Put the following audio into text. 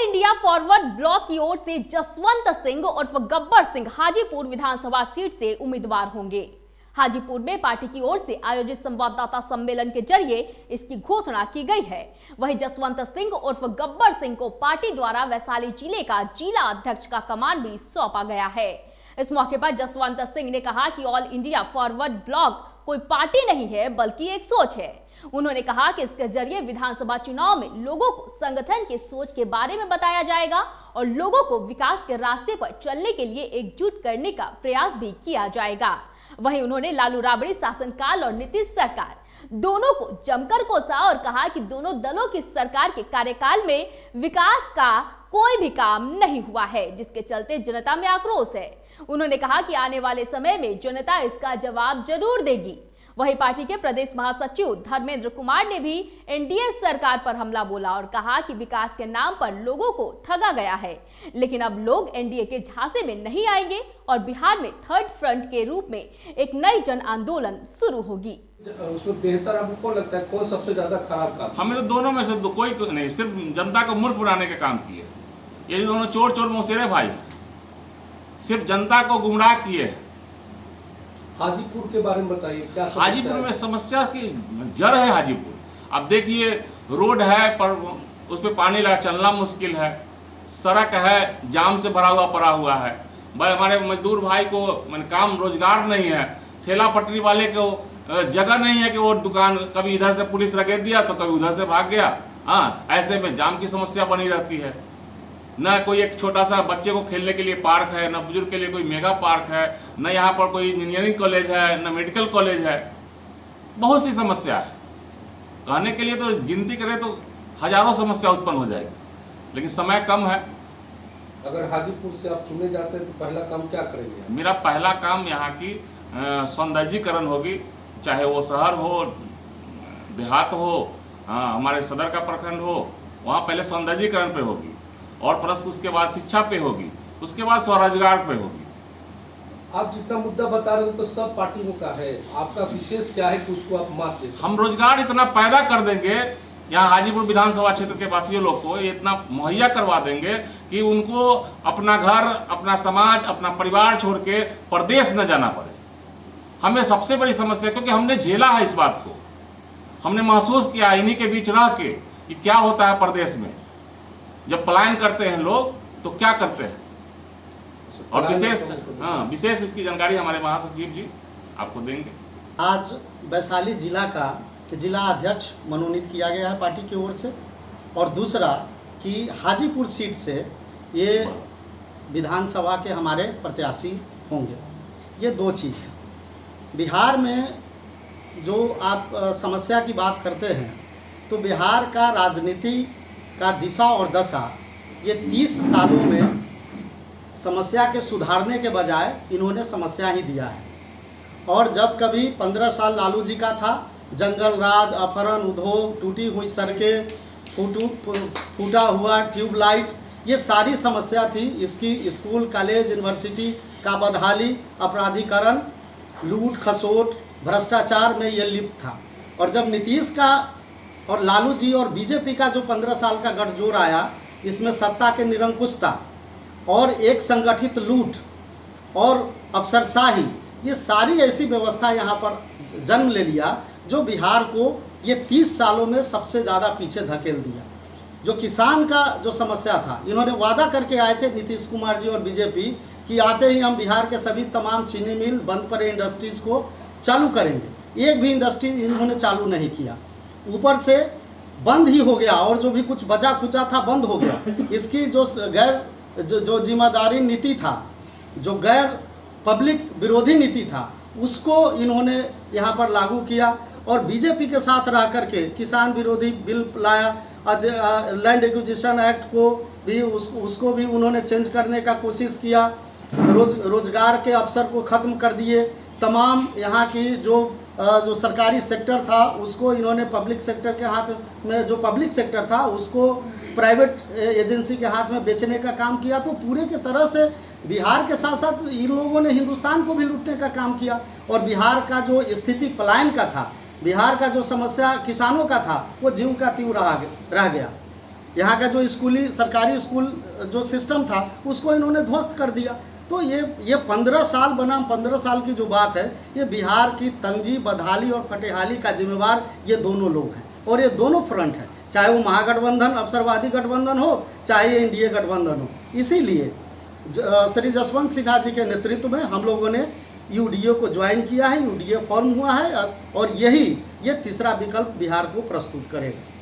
India forward block की ओर से जसवंत सिंह उर्फ गब्बर सिंह हाजीपुर विधानसभा सीट से उम्मीदवार होंगे। हाजीपुर में पार्टी की ओर से आयोजित संवाददाता सम्मेलन के जरिए इसकी घोषणा की गई है। वहीं जसवंत सिंह उर्फ गब्बर सिंह को पार्टी द्वारा वैशाली जिले का जिला अध्यक्ष का कमान भी सौंपा गया है। इस मौके पर जसवंत सिंह ने कहा कि ऑल इंडिया फॉरवर्ड ब्लॉक कोई पार्टी नहीं है बल्कि एक सोच है। उन्होंने कहा कि इसके जरिए विधानसभा चुनाव में लोगों को संगठन के सोच के बारे में बताया जाएगा और लोगों को विकास के रास्ते पर चलने के लिए एकजुट करने का प्रयास भी किया जाएगा। वहीं उन्होंने लालू राबड़ी शासनकाल और नीतीश सरकार दोनों को जमकर कोसा और कहा कि दोनों दलों की सरकार के कार्यकाल में विकास का कोई भी काम नहीं हुआ है, जिसके चलते जनता में आक्रोश है। उन्होंने कहा कि आने वाले समय में जनता इसका जवाब जरूर देगी। वहीं पार्टी के प्रदेश महासचिव धर्मेंद्र कुमार ने भी एनडीए सरकार पर हमला बोला और कहा कि विकास के नाम पर लोगों को ठगा गया है, लेकिन अब लोग एनडीए के झांसे में नहीं आएंगे और बिहार में थर्ड फ्रंट के रूप में एक नई जन आंदोलन शुरू होगी। उसमें बेहतर आपको कौन लगता है, कौन सबसे ज्यादा खराब काम? हमें तो दोनों में से कोई नहीं, सिर्फ जनता को मूर्ख बनाने के काम किए। ये दोनों चोर चोर मौसेरे भाई सिर्फ जनता को गुमराह किए। हाजीपुर के बारे में बताइए, क्या हाजीपुर में समस्या की जड़ है। हाजीपुर अब देखिए, रोड है पर उस पर पानी लगा, चलना मुश्किल है। सड़क है जाम से भरा हुआ पड़ा हुआ है। भाई हमारे मजदूर भाई को काम रोजगार नहीं है। ठेला पटरी वाले को जगह नहीं है कि वो दुकान, कभी इधर से पुलिस रगेत दिया तो कभी उधर से भाग गया। हाँ, ऐसे में जाम की समस्या बनी रहती है। न कोई एक छोटा सा बच्चे को खेलने के लिए पार्क है, न बुजुर्ग के लिए कोई मेगा पार्क है, न यहाँ पर कोई इंजीनियरिंग कॉलेज है, न मेडिकल कॉलेज है। बहुत सी समस्या है। कहने के लिए तो गिनती करें तो हजारों समस्या उत्पन्न हो जाएगी, लेकिन समय कम है। अगर हाजीपुर से आप चुने जाते हैं तो पहला काम क्या करेंगे? मेरा पहला काम यहाँ की सौंदर्यीकरण होगी, चाहे वो शहर हो, देहात हो, हमारे सदर का प्रखंड हो, वहाँ पहले सौंदर्यीकरण पे होगी और परस्त उसके बाद शिक्षा पे होगी, उसके बाद स्वरोजगार पे होगी। आप जितना मुद्दा बता रहे हो तो सब पार्टियों का है, आपका विशेष क्या है कि उसको आप मात दे सकते? हम रोजगार इतना पैदा कर देंगे यहाँ हाजीपुर विधानसभा क्षेत्र के वासियों लोग को, इतना मुहैया करवा देंगे कि उनको अपना घर, अपना समाज, अपना परिवार छोड़ के प्रदेश न जाना पड़े। हमें सबसे बड़ी समस्या, क्योंकि हमने झेला है इस बात को, हमने महसूस किया इन्हीं के बीच रह के कि क्या होता है प्रदेश में। जब पलायन करते हैं लोग तो क्या करते हैं, और विशेष इसकी जानकारी हमारे महासचिव जी आपको देंगे। आज वैशाली जिला का जिला अध्यक्ष मनोनीत किया गया है पार्टी की ओर से, और दूसरा कि हाजीपुर सीट से ये विधानसभा के हमारे प्रत्याशी होंगे। ये दो चीज़ है। बिहार में जो आप समस्या की बात करते हैं तो बिहार का राजनीति का दिशा और दशा ये 30 सालों में समस्या के सुधारने के बजाय इन्होंने समस्या ही दिया है। और जब कभी 15 साल लालू जी का था, जंगल राज, अपहरण, उद्योग, टूटी हुई सड़कें, फूटा हुआ ट्यूबलाइट, ये सारी समस्या थी। इसकी स्कूल, कॉलेज, यूनिवर्सिटी का बदहाली, अपराधीकरण, लूट खसोट, भ्रष्टाचार में ये लिप्त था। और जब नीतीश का और लालू जी और बीजेपी का जो 15 साल का गठजोड़ आया, इसमें सत्ता के निरंकुशता और एक संगठित लूट और अफसरशाही, ये सारी ऐसी व्यवस्था यहाँ पर जन्म ले लिया जो बिहार को ये 30 सालों में सबसे ज़्यादा पीछे धकेल दिया। जो किसान का जो समस्या था, इन्होंने वादा करके आए थे नीतीश कुमार जी और बीजेपी कि आते ही हम बिहार के सभी तमाम चीनी मिल, बंद पड़े इंडस्ट्रीज़ को चालू करेंगे। एक भी इंडस्ट्री इन्होंने चालू नहीं किया, ऊपर से बंद ही हो गया, और जो भी कुछ बचा खुचा था बंद हो गया। इसकी जो जिम्मेदारी नीति था, जो गैर पब्लिक विरोधी नीति था, उसको इन्होंने यहाँ पर लागू किया। और बीजेपी के साथ रह करके किसान विरोधी बिल लाया, लैंड एक्विजिशन एक्ट को भी उसको भी उन्होंने चेंज करने का कोशिश किया। रोजगार के अवसर को ख़त्म कर दिए। तमाम यहाँ की जो सरकारी सेक्टर था उसको इन्होंने पब्लिक सेक्टर के हाथ में, जो पब्लिक सेक्टर था उसको प्राइवेट एजेंसी के हाथ में बेचने का काम किया। तो पूरे के तरह से बिहार के साथ साथ इन लोगों ने हिंदुस्तान को भी लूटने का काम किया। और बिहार का जो स्थिति पलायन का था, बिहार का जो समस्या किसानों का था, वो जीव का त्यों रह गया। यहाँ का जो सरकारी स्कूल जो सिस्टम था उसको इन्होंने ध्वस्त कर दिया। तो ये 15 साल बनाम 15 साल की जो बात है, ये बिहार की तंगी, बदहाली और फटेहाली का जिम्मेवार ये दोनों लोग हैं और ये दोनों फ्रंट हैं, चाहे वो महागठबंधन अवसरवादी गठबंधन हो, चाहे ये एनडीए गठबंधन हो। इसीलिए श्री जसवंत सिन्हा जी के नेतृत्व में हम लोगों ने यूडीए को ज्वाइन किया है, यूडीए फॉर्म हुआ है और ये तीसरा विकल्प बिहार को प्रस्तुत करेगा।